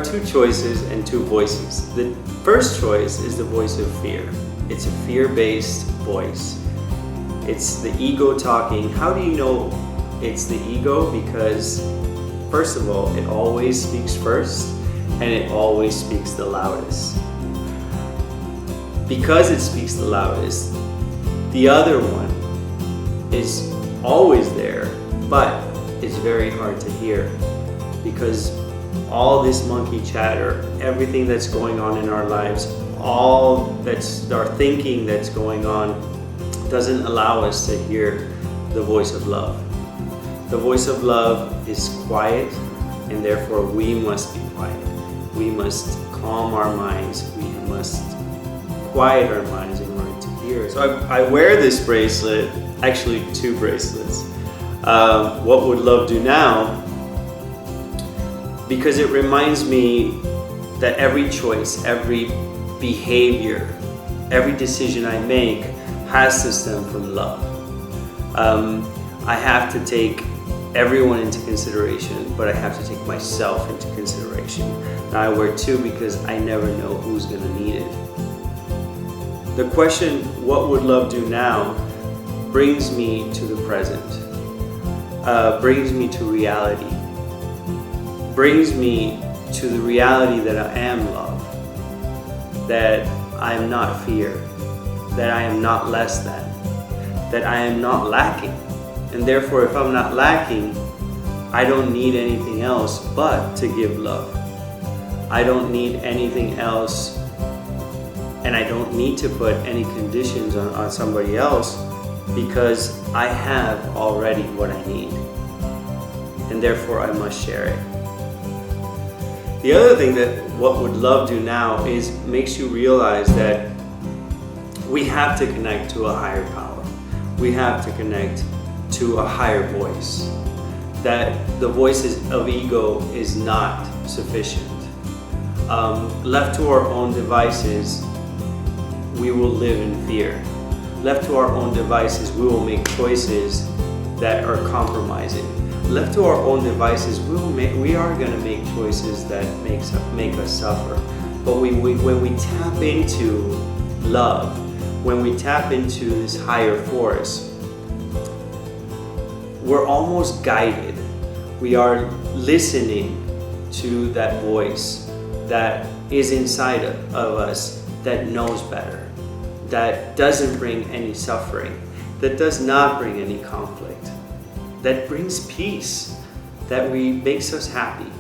Two choices and two voices. The first choice is the voice of fear. It's a fear-based voice. It's the ego talking. How do you know it's the ego? Because first of all, it always speaks first and it always speaks the loudest. Because it speaks the loudest, the other one is always there, but it's very hard to hear because all this monkey chatter, everything that's going on in our lives, all that's our thinking that's going on doesn't allow us to hear the voice of love. The voice of love is quiet, and therefore we must be quiet. We must calm our minds. We must quiet our minds in order to hear it. So I wear this bracelet, actually two bracelets. What would love do now? Because it reminds me that every choice, every behavior, every decision I make has to stem from love. I have to take everyone into consideration, but I have to take myself into consideration. Now I wear two because I never know who's gonna need it. The question, what would love do now, brings me to the present, brings me to reality. Brings me to the reality that I am love, that I am not fear, that I am not less than, that I am not lacking. And therefore, if I'm not lacking, I don't need anything else but to give love. I don't need anything else, and I don't need to put any conditions on somebody else because I have already what I need. And therefore, I must share it. The other thing that what would love do now is makes you realize that we have to connect to a higher power. We have to connect to a higher voice. That the voices of ego is not sufficient. Left to our own devices, we will live in fear. Left to our own devices, we will make choices that are compromising. Left to our own devices, we are going to make choices that make us suffer. But when we tap into love, when we tap into this higher force, we're almost guided. We are listening to that voice that is inside of us, that knows better, that doesn't bring any suffering, that does not bring any conflict, that brings peace, that makes us happy.